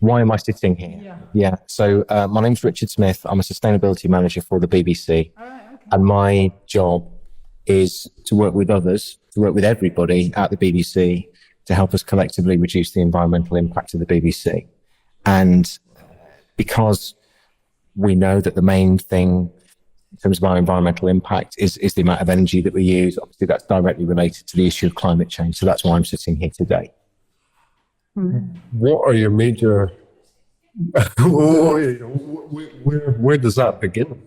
Why am I sitting here? Yeah. So my name's Richard Smith. I'm a sustainability manager for the BBC. All right, okay. And my job is to work with others, to work with everybody at the BBC to help us collectively reduce the environmental impact of the BBC. And because we know that the main thing in terms of our environmental impact is the amount of energy that we use, obviously that's directly related to the issue of climate change. So that's why I'm sitting here today. What are your major, where does that begin?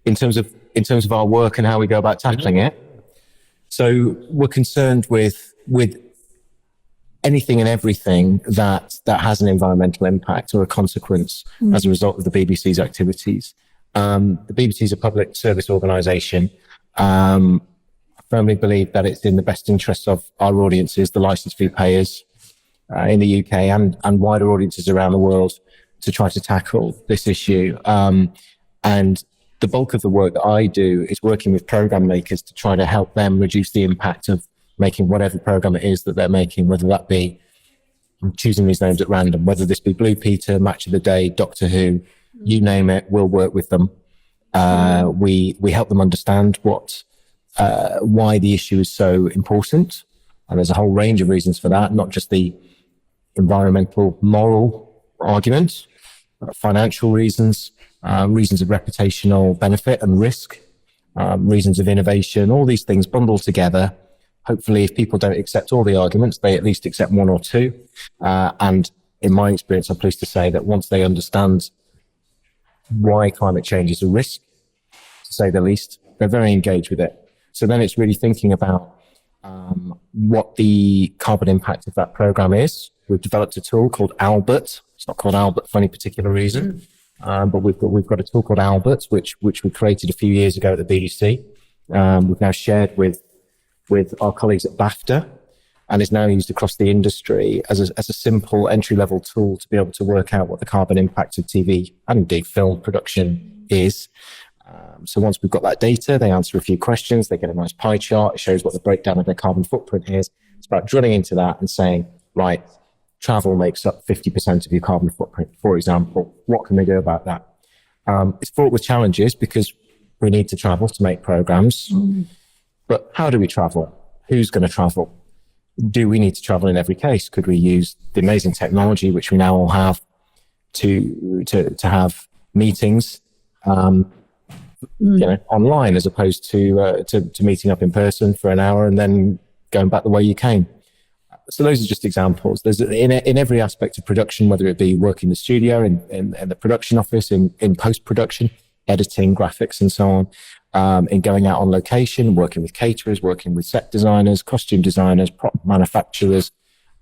In terms of our work and how we go about tackling it. So we're concerned with anything and everything that has an environmental impact or a consequence as a result of the BBC's activities. The BBC is a public service organisation. I firmly believe that it's in the best interests of our audiences, the licence fee payers in the UK and wider audiences around the world to try to tackle this issue. And the bulk of the work that I do is working with programme makers to try to help them reduce the impact of making whatever programme it is that they're making, whether that be, I'm choosing these names at random, whether this be Blue Peter, Match of the Day, Doctor Who, you name it, we'll work with them. We help them understand why the issue is so important. And there's a whole range of reasons for that, not just the environmental, moral arguments, financial reasons, reasons of reputational benefit and risk, reasons of innovation, all these things bundled together. Hopefully, if people don't accept all the arguments, they at least accept one or two. And in my experience, I'm pleased to say that once they understand why climate change is a risk, to say the least, they're very engaged with it. So then it's really thinking about what the carbon impact of that program is. We've developed a tool called Albert. It's not called Albert for any particular reason, but we've got a tool called Albert, which we created a few years ago at the BBC. We've now shared with our colleagues at BAFTA, and is now used across the industry as a simple entry-level tool to be able to work out what the carbon impact of TV and indeed film production is. So once we've got that data, they answer a few questions, they get a nice pie chart, it shows what the breakdown of their carbon footprint is. It's about drilling into that and saying, right, travel makes up 50% of your carbon footprint, for example. What can they do about that? It's fraught with challenges because we need to travel to make programs. But how do we travel? Who's going to travel? Do we need to travel in every case? Could we use the amazing technology which we now all have to have meetings, online as opposed to meeting up in person for an hour and then going back the way you came? So those are just examples. There's in every aspect of production, whether it be working in the studio, in the production office, in post-production, editing, graphics, and so on, in going out on location, working with caterers, working with set designers, costume designers, prop manufacturers,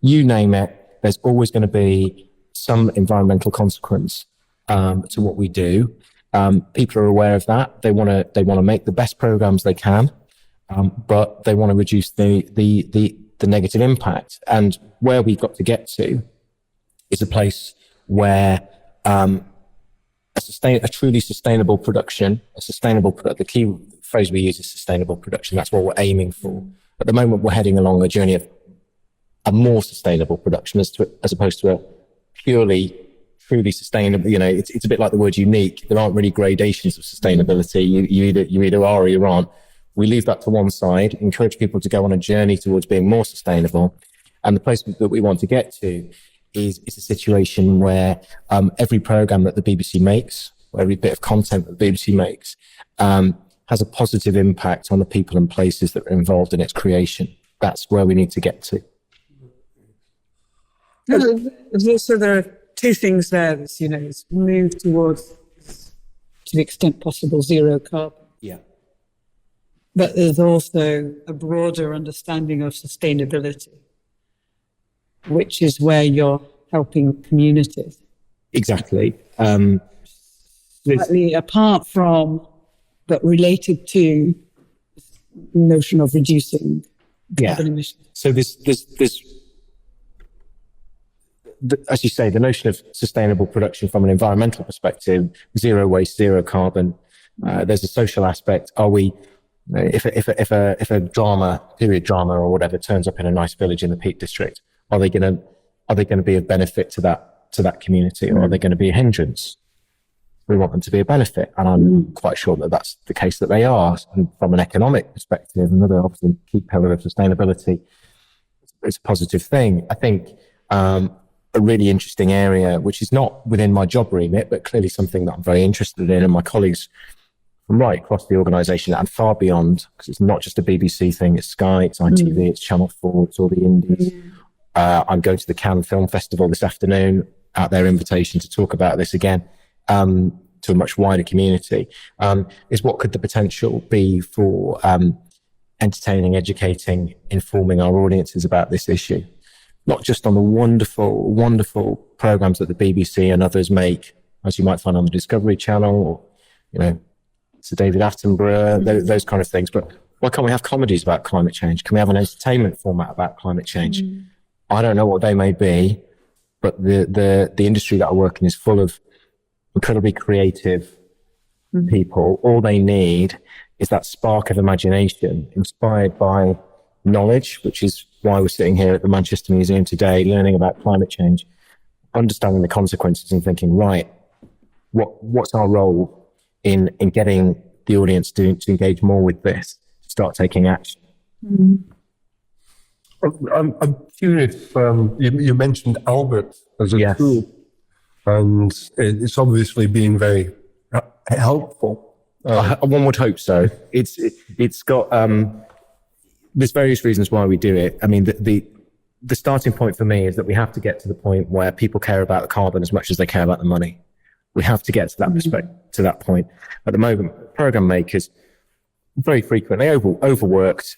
you name it, there's always going to be some environmental consequence to what we do. People are aware of that. They want to make the best programs they can, but they want to reduce the negative impact. And where we've got to get to is a place where a truly sustainable production, the key phrase we use is sustainable production. That's what we're aiming for. At the moment, we're heading along a journey of a more sustainable production as opposed to a purely, truly sustainable. It's a bit like the word unique. There aren't really gradations of sustainability. You either are or you aren't. We leave that to one side, encourage people to go on a journey towards being more sustainable. And the place that we want to get to is a situation where every program that the BBC makes, or every bit of content that the BBC makes, has a positive impact on the people and places that are involved in its creation. That's where we need to get to. So there are two things there. It's move towards, to the extent possible, zero carbon. Yeah. But there's also a broader understanding of sustainability, which is where you're helping communities. Exactly. Slightly apart from, but related to the notion of reducing carbon emissions. So there's as you say, the notion of sustainable production from an environmental perspective, zero waste, zero carbon. There's a social aspect. Are we, if a period drama or whatever turns up in a nice village in the Peak District, are are they going to be of benefit to that community, or are they going to be a hindrance? We want them to be a benefit, and I'm quite sure that that's the case that they are. And from an economic perspective, another obviously key pillar of sustainability, it's a positive thing. I think a really interesting area, which is not within my job remit, but clearly something that I'm very interested in, and my colleagues from right across the organisation and far beyond, because it's not just a BBC thing, it's Sky, it's ITV, it's Channel 4, it's all the indies. I'm going to the Cannes Film Festival this afternoon at their invitation to talk about this again. To a much wider community, is what could the potential be for entertaining, educating, informing our audiences about this issue, not just on the wonderful, wonderful programs that the BBC and others make, as you might find on the Discovery Channel, or, you know, Sir David Attenborough, those kind of things, but why can't we have comedies about climate change? Can we have an entertainment format about climate change? I don't know what they may be, but the industry that I work in is full of incredibly creative people. All they need is that spark of imagination inspired by knowledge, which is why we're sitting here at the Manchester Museum today, learning about climate change, understanding the consequences and thinking, right, what's our role in getting the audience to engage more with this, start taking action? I'm curious, you mentioned Albert as a tool, and it's obviously been very helpful. One would hope so. It's got there's various reasons why we do it. I mean, the starting point for me is that we have to get to the point where people care about the carbon as much as they care about the money. We have to get to that to that point. At the moment, program makers very frequently overworked,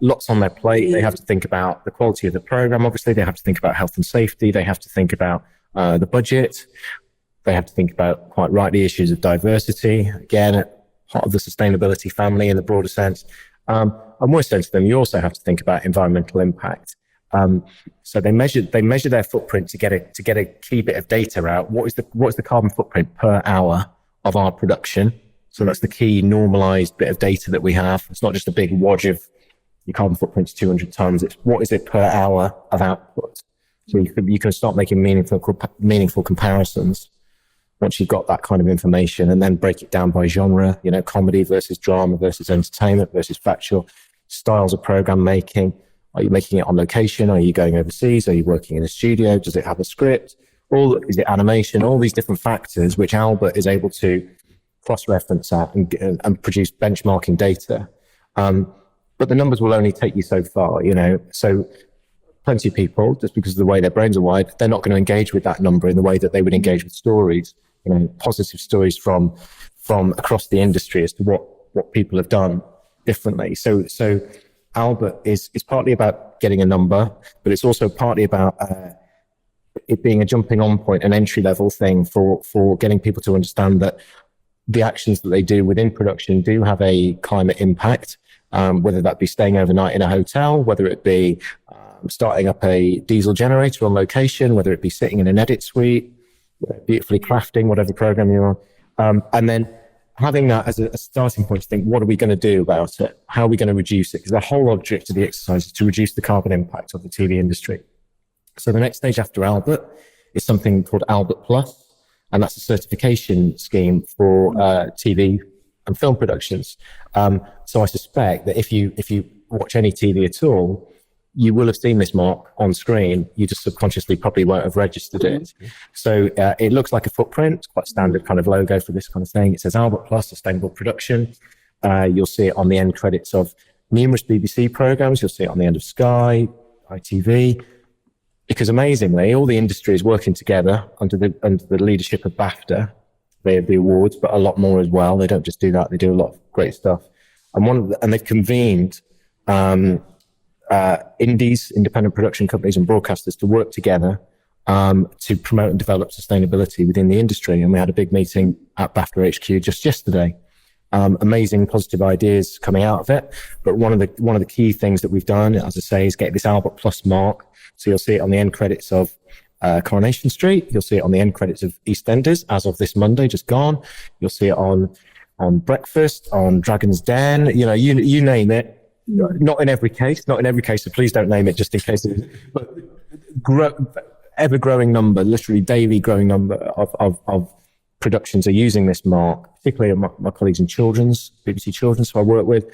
lots on their plate. They have to think about the quality of the program. Obviously, they have to think about health and safety. They have to think about the budget. They have to think about, quite rightly, issues of diversity. Again, part of the sustainability family in the broader sense. And we're saying to them, you also have to think about environmental impact. So they measure their footprint to get a key bit of data out. What is the carbon footprint per hour of our production? So that's the key normalized bit of data that we have. It's not just a big wodge of your carbon footprint's 200 tons. It's what is it per hour of output? So you can start making meaningful comparisons once you've got that kind of information, and then break it down by genre, you know, comedy versus drama versus entertainment versus factual, styles of program making. Are you making it on location? Are you going overseas? Are you working in a studio? Does it have a script? Is it animation? All these different factors which Albert is able to cross-reference at and produce benchmarking data. But the numbers will only take you so far, you know. So plenty of people, just because of the way their brains are wired, they're not going to engage with that number in the way that they would engage with stories, you know, positive stories from across the industry as to what people have done differently. So Albert is partly about getting a number, but it's also partly about it being a jumping on point, an entry level thing for getting people to understand that the actions that they do within production do have a climate impact, whether that be staying overnight in a hotel, whether it be starting up a diesel generator on location, whether it be sitting in an edit suite, beautifully crafting whatever program you're on, and then having that as a starting point to think, what are we going to do about it? How are we going to reduce it? Because the whole object of the exercise is to reduce the carbon impact of the TV industry. So the next stage after Albert is something called Albert Plus, and that's a certification scheme for TV and film productions. So I suspect that if you watch any TV at all, you will have seen this mark on screen. You just subconsciously probably won't have registered it. So it looks like a footprint. It's quite standard kind of logo for this kind of thing. It says Albert Plus Sustainable Production. You'll see it on the end credits of numerous BBC programs. You'll see it on the end of Sky, ITV. Because amazingly, all the industry is working together under the leadership of BAFTA. They have the awards, but a lot more as well. They don't just do that; they do a lot of great stuff. And they've convened indies, independent production companies, and broadcasters to work together to promote and develop sustainability within the industry. And we had a big meeting at BAFTA HQ just yesterday. Amazing positive ideas coming out of it. But one of the key things that we've done, as I say, is get this Albert Plus mark. So you'll see it on the end credits of Coronation Street. You'll see it on the end credits of EastEnders as of this Monday, just gone. You'll see it on Breakfast, on Dragon's Den. You know, you name it. Not in every case. So please don't name it just in case. But ever growing number, literally daily growing number of productions are using this mark, particularly my colleagues in children's, BBC Children's, who I work with,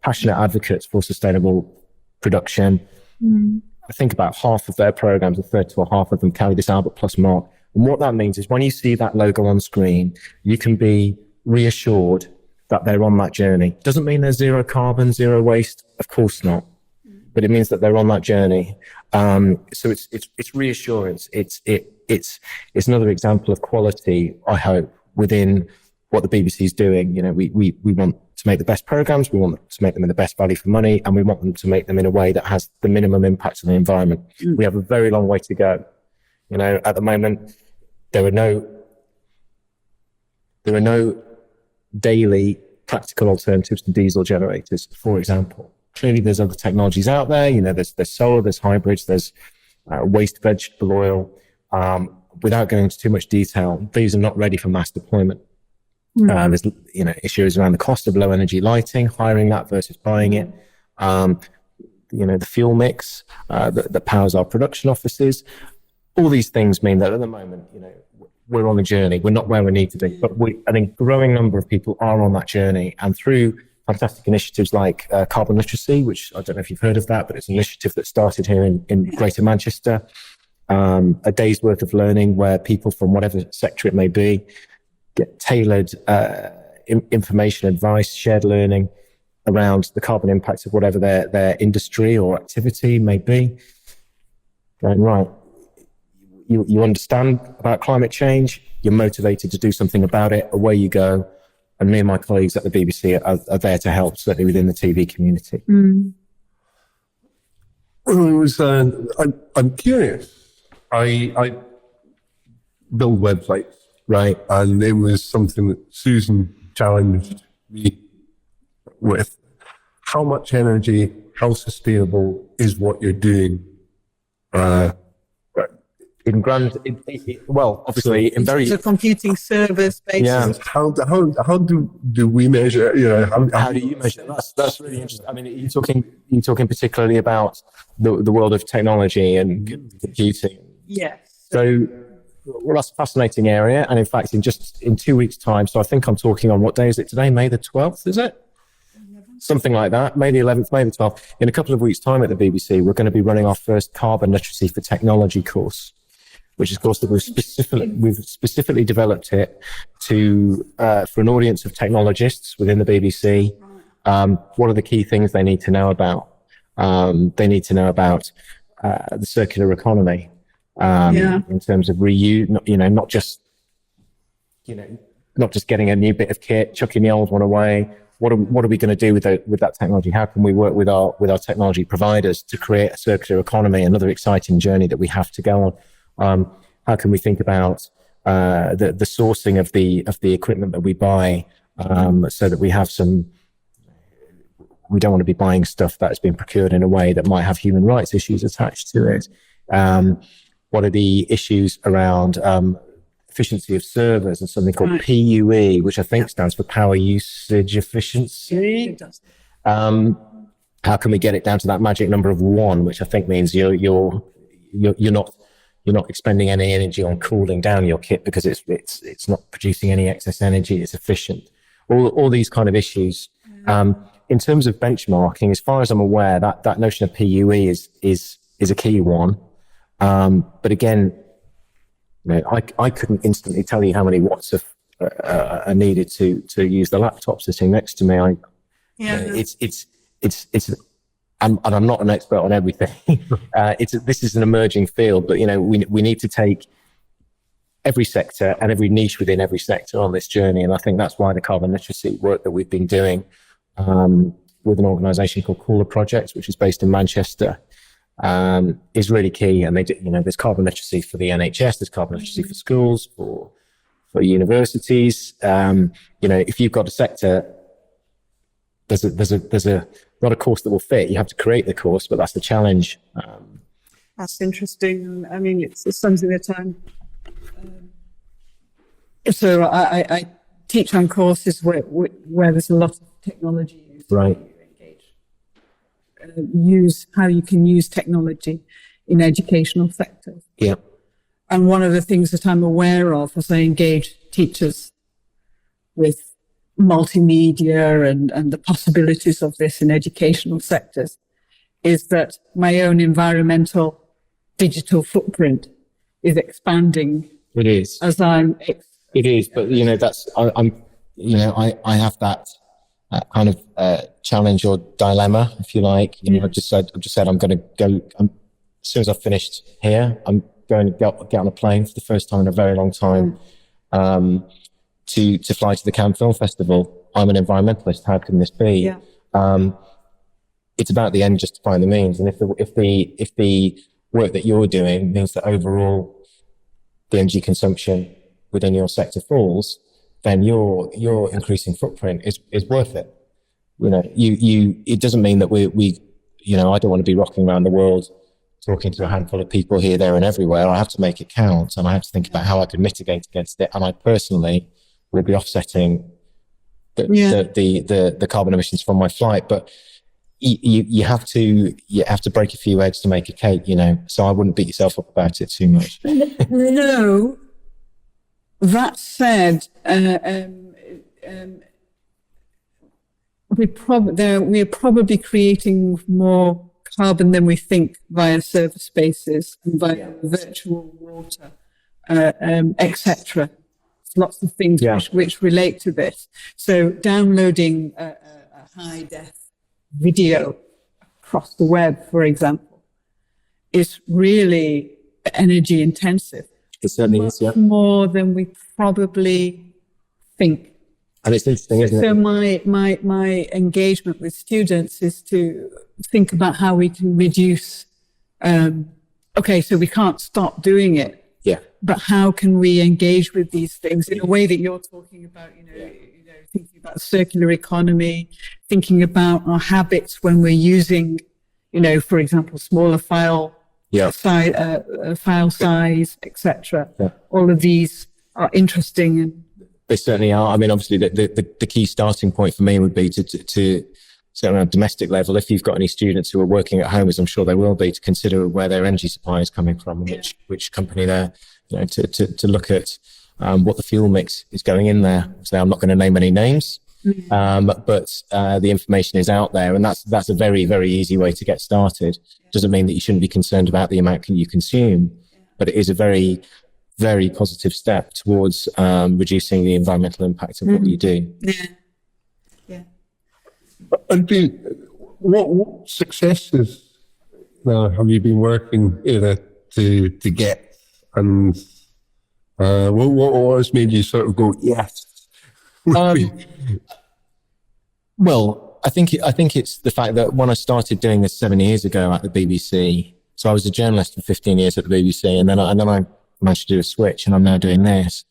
passionate advocates for sustainable production. I think about half of their programs, a third to a half of them, carry this Albert Plus mark. And what that means is when you see that logo on screen, you can be reassured that they're on that journey. Doesn't mean there's zero carbon, zero waste. Of course not. But it means that they're on that journey. So it's reassurance. It's another example of quality, I hope, within what the BBC is doing. You know, we want to make the best programs. We want to make them in the best value for money, and we want them to make them in a way that has the minimum impact on the environment. We have a very long way to go. You know, at the moment, there are no daily practical alternatives to diesel generators, for example. Clearly, there's other technologies out there. You know, there's solar, there's hybrids, there's waste vegetable oil. Without going into too much detail, these are not ready for mass deployment. There's, you know, issues around the cost of low energy lighting, hiring that versus buying it. You know, the fuel mix that powers our production offices. All these things mean that at the moment, you know, we're on a journey. We're not where we need to be, but I think a growing number of people are on that journey, and through fantastic initiatives like carbon literacy, which I don't know if you've heard of that, but it's an initiative that started here in Greater Manchester. A day's worth of learning where people from whatever sector it may be get tailored information, advice, shared learning around the carbon impacts of whatever their industry or activity may be. Going, right, you understand about climate change, you're motivated to do something about it, away you go. And me and my colleagues at the BBC are there to help, certainly within the TV community. Well, it was, I'm curious. I build websites, right? And it was something that Susan challenged me with. How much energy, how sustainable is what you're doing? Well, obviously, in very... So computing servers, basis. Yeah. How do we measure? You know, How do you measure? That's really interesting. I mean, you're talking particularly about the world of technology and computing. Yes. So, well, that's a fascinating area. And in fact, in 2 weeks' time, so I think I'm talking on, what day is it today? May the 12th, is it? Something like that. May the 11th, May the 12th. In a couple of weeks' time at the BBC, we're going to be running our first carbon literacy for technology course, which is a course that we've specifically developed it to for an audience of technologists within the BBC. What are the key things they need to know about? They need to know about the circular economy in terms of reuse. Not just getting a new bit of kit, chucking the old one away. What are we going to do with that technology? How can we work with our technology providers to create a circular economy? Another exciting journey that we have to go on. How can we think about the sourcing of the equipment that we buy, so that we have some? We don't want to be buying stuff that has been procured in a way that might have human rights issues attached to it. What are the issues around efficiency of servers and something called PUE, which I think stands for power usage efficiency? It does. How can we get it down to that magic number of 1, which I think means you're not expending any energy on cooling down your kit because it's not producing any excess energy. It's efficient. All these kind of issues. In terms of benchmarking, as far as I'm aware, that notion of PUE is a key one. But again, I couldn't instantly tell you how many watts are needed to use the laptop sitting next to me. I'm not an expert on everything. This is an emerging field, but we need to take every sector and every niche within every sector on this journey. And I think that's why the carbon literacy work that we've been doing with an organisation called Cooler Projects, which is based in Manchester, is really key. And they do, there's carbon literacy for the NHS, there's carbon literacy for schools, for universities. If you've got a sector, there's not a course that will fit. You have to create the course, but that's the challenge. That's interesting. I mean, it's something that so I teach on courses where there's a lot of technology used. Right. Use how you can use technology in educational sectors. Yeah. And one of the things that I'm aware of as I engage teachers with multimedia and the possibilities of this in educational sectors is that my own environmental digital footprint is expanding It is. as I'm It is, but I have that kind of challenge or dilemma, if you like. I've just said I'm going to go. As soon as I've finished here, I'm going to get on a plane for the first time in a very long time to fly to the Cannes Film Festival. I'm an environmentalist. How can this be? Yeah. It's about the end justifying the means, and if the work that you're doing means that overall the energy consumption within your sector falls, then your increasing footprint is worth it. It doesn't mean that we I don't want to be rocking around the world talking to a handful of people here, there and everywhere. I have to make it count, and I have to think about how I can mitigate against it. And I personally will be offsetting the carbon emissions from my flight. But you have to break a few eggs to make a cake, so I wouldn't beat yourself up about it too much. No. That said, we're probably creating more carbon than we think via server spaces and via virtual water, etc. Lots of things which relate to this. So downloading a high def video across the web, for example, is really energy intensive. It certainly is, yeah. More than we probably think. And it's interesting, isn't it? So my engagement with students is to think about how we can reduce, so we can't stop doing it. Yeah. But how can we engage with these things in a way that you're talking about, thinking about circular economy, thinking about our habits when we're using, for example, smaller file size, etc. Yeah. All of these are interesting, and they certainly are. I mean, obviously, the key starting point for me would be to certainly on a domestic level, if you've got any students who are working at home, as I'm sure they will be, to consider where their energy supply is coming from, and which company they're, to look at what the fuel mix is going in there. So I'm not going to name any names, but the information is out there, and that's a very, very easy way to get started. Doesn't mean that you shouldn't be concerned about the amount you consume, but it is a very, very positive step towards reducing the environmental impact of what you do. Yeah. And what successes have you been working to get, and what has made you sort of go yes? Well, I think it's the fact that when I started doing this 7 years ago at the BBC, so I was a journalist for 15 years at the BBC, and then I managed to do a switch, and I'm now doing this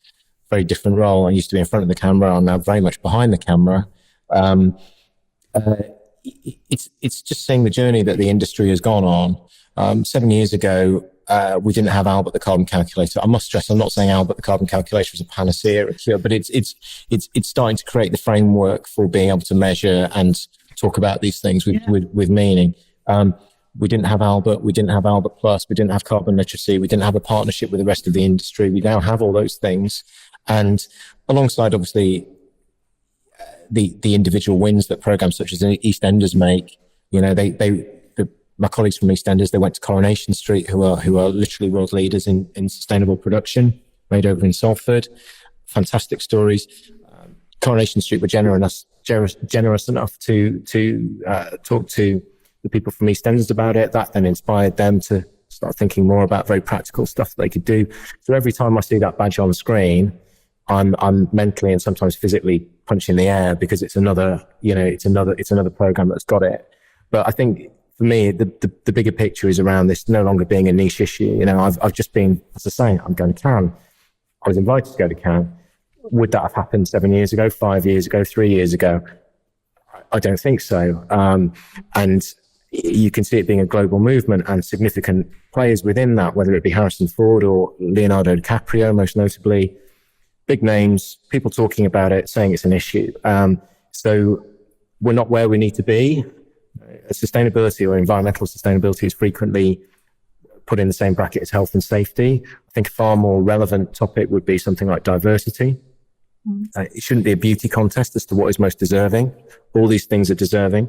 very different role. I used to be in front of the camera. I'm now very much behind the camera. It's just seeing the journey that the industry has gone on. 7 years ago, we didn't have Albert the carbon calculator. I must stress, I'm not saying Albert the carbon calculator is a panacea, but it's starting to create the framework for being able to measure and talk about these things with meaning. We didn't have Albert, we didn't have Albert Plus, we didn't have carbon literacy, we didn't have a partnership with the rest of the industry. We now have all those things, and alongside, obviously, the individual wins that programs such as EastEnders make. My colleagues from EastEnders, they went to Coronation Street, who are literally world leaders in sustainable production, made over in Salford. Fantastic stories. Coronation Street were generous enough to talk to the people from EastEnders about it. That then inspired them to start thinking more about very practical stuff that they could do. So every time I see that badge on screen, I'm mentally and sometimes physically punching the air, because it's another program that's got it. But I think for me, the bigger picture is around this no longer being a niche issue. I've just been, as I say, I'm going to Cannes. I was invited to go to Cannes. Would that have happened 7 years ago, 5 years ago, 3 years ago? I don't think so. And you can see it being a global movement, and significant players within that, whether it be Harrison Ford or Leonardo DiCaprio, most notably, big names, people talking about it, saying it's an issue. So we're not where we need to be. Sustainability or environmental sustainability is frequently put in the same bracket as health and safety. I think a far more relevant topic would be something like diversity. It shouldn't be a beauty contest as to what is most deserving. All these things are deserving.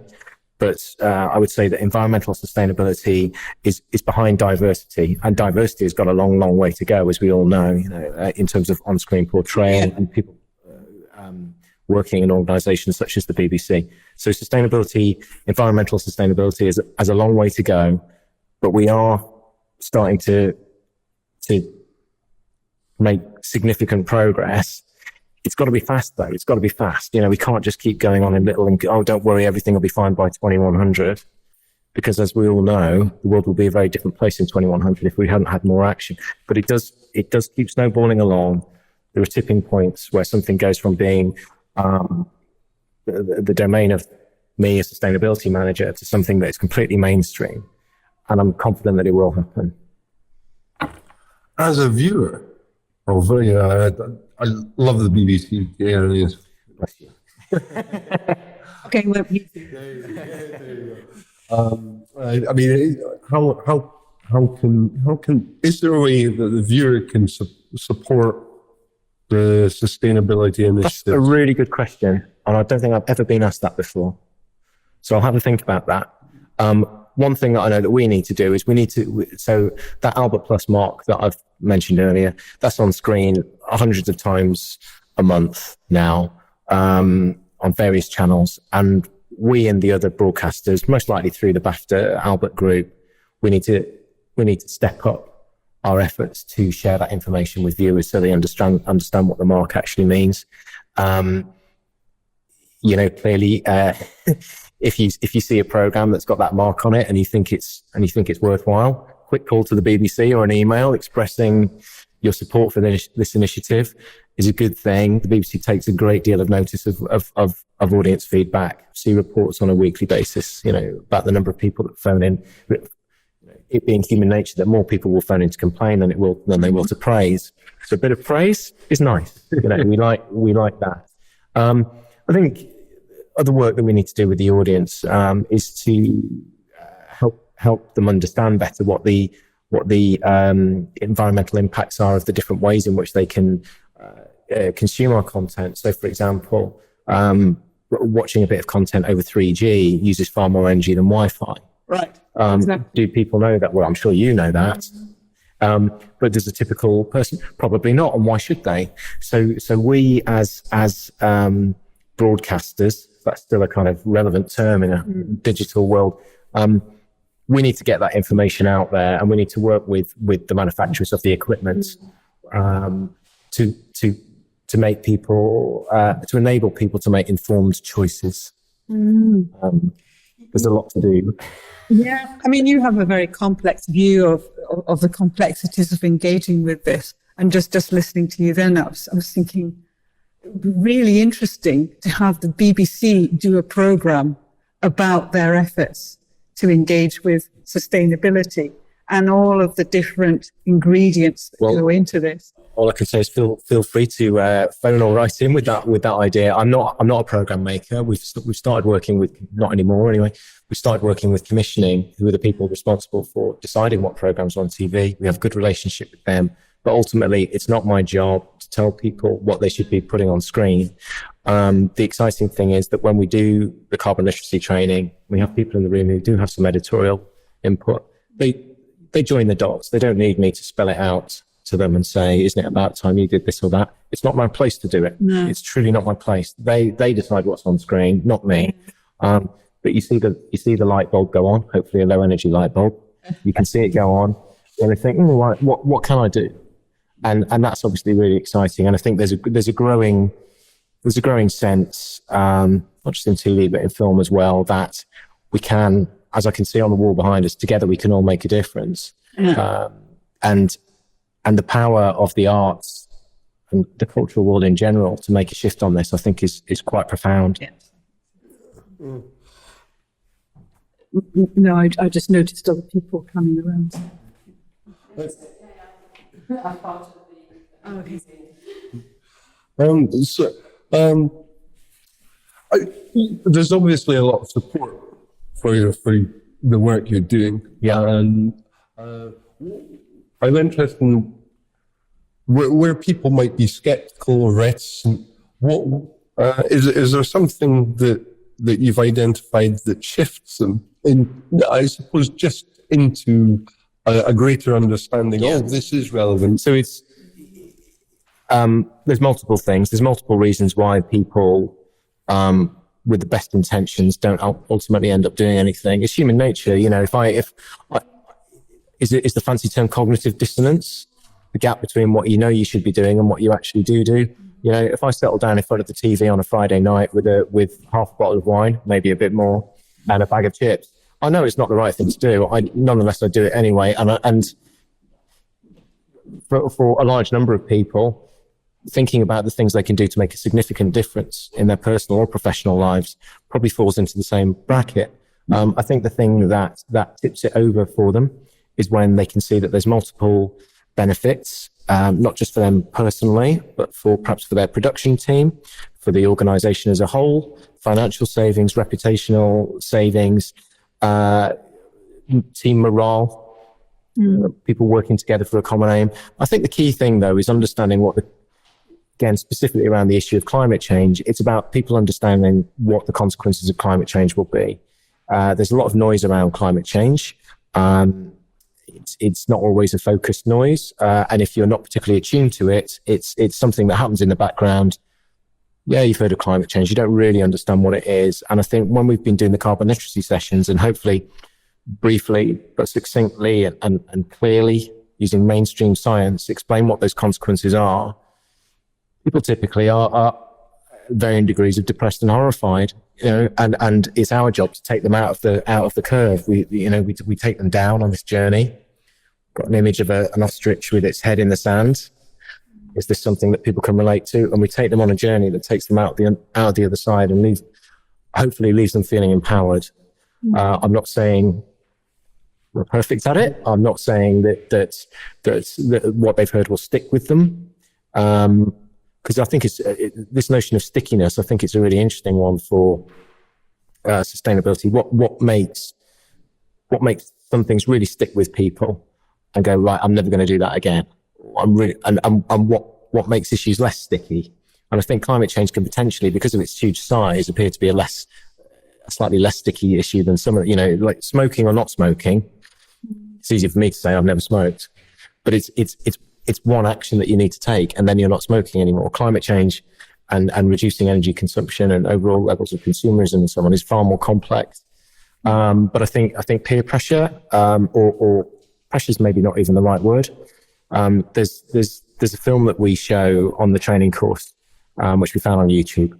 But I would say that environmental sustainability is behind diversity, and diversity has got a long, long way to go, as we all know, in terms of on-screen portrayal and people working in organisations such as the BBC. So sustainability, environmental sustainability has a long way to go, but we are starting to make significant progress. It's got to be fast, though. It's got to be fast. We can't just keep going on in little and, oh, don't worry, everything will be fine by 2100. Because as we all know, the world will be a very different place in 2100 if we hadn't had more action. But it does keep snowballing along. There are tipping points where something goes from being the domain of me as sustainability manager to something that is completely mainstream. And I'm confident that it will happen. As a viewer, I love the BBC. Yeah, Bless you. Okay, well, I mean, how can is there a way that the viewer can support the sustainability That's a initiative? really good question. And I don't think I've ever been asked that before. So I'll have a think about that. One thing that I know that we need to do is so that Albert Plus mark that I've mentioned earlier, that's on screen hundreds of times a month now, on various channels. And we and the other broadcasters, most likely through the BAFTA Albert Group, we need to step up our efforts to share that information with viewers so they understand what the mark actually means. Clearly, if you see a program that's got that mark on it and you think it's worthwhile, quick call to the BBC or an email expressing your support for this initiative is a good thing. The BBC takes a great deal of notice of audience feedback, see reports on a weekly basis, about the number of people that phone in. It being human nature that more people will phone in to complain than they will to praise. So a bit of praise is nice. We like that. I think other work that we need to do with the audience is to help them understand better what the environmental impacts are of the different ways in which they can consume our content. So, for example, watching a bit of content over 3G uses far more energy than Wi-Fi. right. Exactly. Do people know that? Well, I'm sure you know that. But does a typical person? Probably not. And why should they? So we as broadcasters, that's still a kind of relevant term in a digital world. We need to get that information out there, and we need to work with the manufacturers of the equipment to make people to enable people to make informed choices. There's a lot to do. Yeah, I mean, you have a very complex view of the complexities of engaging with this. And just listening to you then, I was thinking, really interesting to have the BBC do a program about their efforts to engage with sustainability and all of the different ingredients that go into this. All I can say is feel free to phone or write in with that idea. I'm not a program maker. We've started working with, not anymore anyway. We started working with commissioning, who are the people responsible for deciding what programs are on TV. We have a good relationship with them, but ultimately it's not my job to tell people what they should be putting on screen. The exciting thing is that when we do the carbon literacy training, we have people in the room who do have some editorial input. They join the dots. They don't need me to spell it out to them and say, isn't it about time you did this or that? It's not my place to do it. No. It's truly not my place. They decide what's on screen, not me. But you see the light bulb go on, hopefully a low energy light bulb. You can see it go on. And they think, what can I do? And that's obviously really exciting. And I think there's a growing sense, not just in TV, but in film as well, that we can, as I can see on the wall behind us, together we can all make a difference. Yeah. And the power of the arts and the cultural world in general to make a shift on this, I think is quite profound. Yes. No, I just noticed other people coming around. There's obviously a lot of support for the work you're doing. Yeah. And I'm interested in where people might be skeptical or reticent. What is there something that you've identified that shifts them in? I suppose just into a greater understanding. Oh, this is relevant. So it's there's multiple things. There's multiple reasons why people with the best intentions don't ultimately end up doing anything. It's human nature, you know. Is the fancy term cognitive dissonance, the gap between what you know you should be doing and what you actually do. You know, if I settle down in front of the TV on a Friday night with half a bottle of wine, maybe a bit more, and a bag of chips, I know it's not the right thing to do. Nonetheless, I do it anyway. And for a large number of people, thinking about the things they can do to make a significant difference in their personal or professional lives probably falls into the same bracket. I think the thing that tips it over for them is when they can see that there's multiple benefits, not just for them personally, but perhaps for their production team, for the organization as a whole, financial savings, reputational savings, team morale, people working together for a common aim. I think the key thing, though, is understanding again, specifically around the issue of climate change, it's about people understanding what the consequences of climate change will be. There's a lot of noise around climate change. It's not always a focused noise. And if you're not particularly attuned to it, it's something that happens in the background. Yeah, you've heard of climate change. You don't really understand what it is. And I think when we've been doing the carbon literacy sessions, and hopefully briefly but succinctly and clearly using mainstream science, explain what those consequences are, people typically are varying degrees of depressed and horrified, you know, and it's our job to take them out of the curve. We take them down on this journey. Got an image of an ostrich with its head in the sand. Is this something that people can relate to? And we take them on a journey that takes them out the other side and hopefully leaves them feeling empowered. I'm not saying we're perfect at it. I'm not saying that what they've heard will stick with them. Because I think this notion of stickiness, I think it's a really interesting one for sustainability. What makes some things really stick with people and go, right, I'm never going to do that again. And what makes issues less sticky? And I think climate change can potentially, because of its huge size, appear to be a slightly less sticky issue than some of, you know, like smoking or not smoking. It's easy for me to say I've never smoked, but it's one action that you need to take, and then you're not smoking anymore. Climate change and reducing energy consumption and overall levels of consumerism and so on is far more complex. But I think peer pressure, or pressure is maybe not even the right word. There's a film that we show on the training course, which we found on YouTube,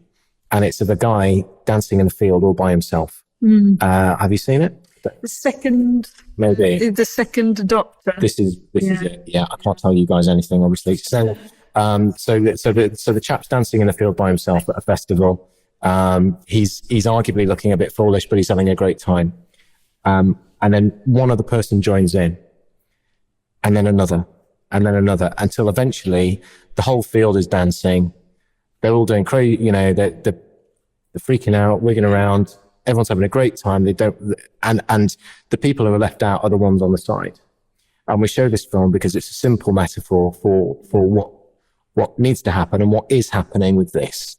and it's of a guy dancing in the field all by himself. Have you seen it? The second doctor. This is it. Yeah, I can't tell you guys anything, obviously. So the chap's dancing in the field by himself at a festival. He's arguably looking a bit foolish, but he's having a great time. And then one other person joins in, and then another, until eventually the whole field is dancing. They're all doing crazy, you know, they're freaking out, wigging around. Everyone's having a great time. And the people who are left out are the ones on the side. And we show this film because it's a simple metaphor for what needs to happen and what is happening with this.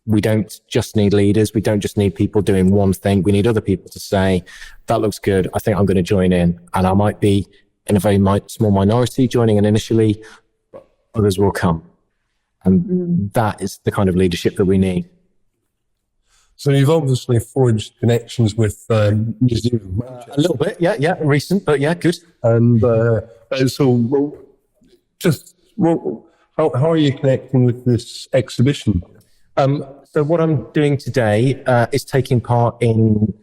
We don't just need leaders. We don't just need people doing one thing. We need other people to say, that looks good. I think I'm going to join in. And I might be in a very small minority joining in initially, but others will come. And that is the kind of leadership that we need. So you've obviously forged connections with Museum of Manchester. A little bit, yeah, recent, but yeah, good. And how are you connecting with this exhibition? So what I'm doing today is taking part in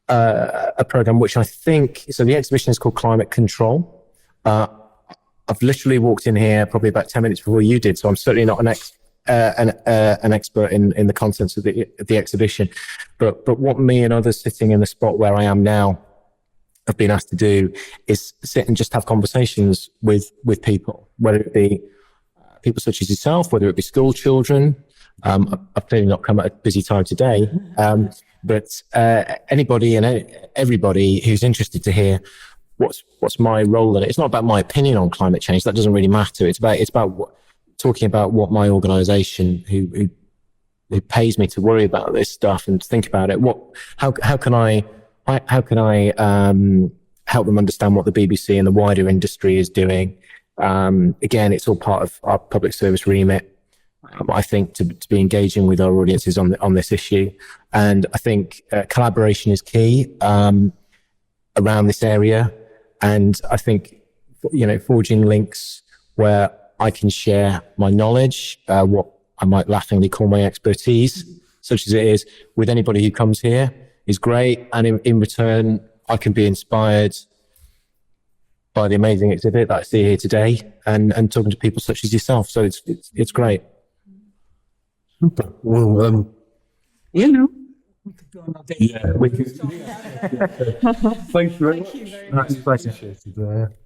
a program which I think, so the exhibition is called Climate Control. I've literally walked in here probably about 10 minutes before you did, so I'm certainly not an expert in the contents of the exhibition. But what me and others sitting in the spot where I am now have been asked to do is sit and just have conversations with people, whether it be people such as yourself, whether it be school children. I've clearly not come at a busy time today, but anybody and everybody who's interested to hear what's my role in it. It's not about my opinion on climate change. That doesn't really matter. It's about talking about what my organisation, who pays me to worry about this stuff and think about it. How can I help them understand what the BBC and the wider industry is doing? Again, it's all part of our public service remit. I think to be engaging with our audiences on this issue, and I think collaboration is key around this area. And I think forging links where I can share my knowledge, what I might laughingly call my expertise, such as it is, with anybody who comes here is great. And in return, I can be inspired by the amazing exhibit that I see here today, and talking to people such as yourself. So it's great. Super. Well, We could go on all day. yeah, we can. Thank you very much. Thank you very much. That's appreciated.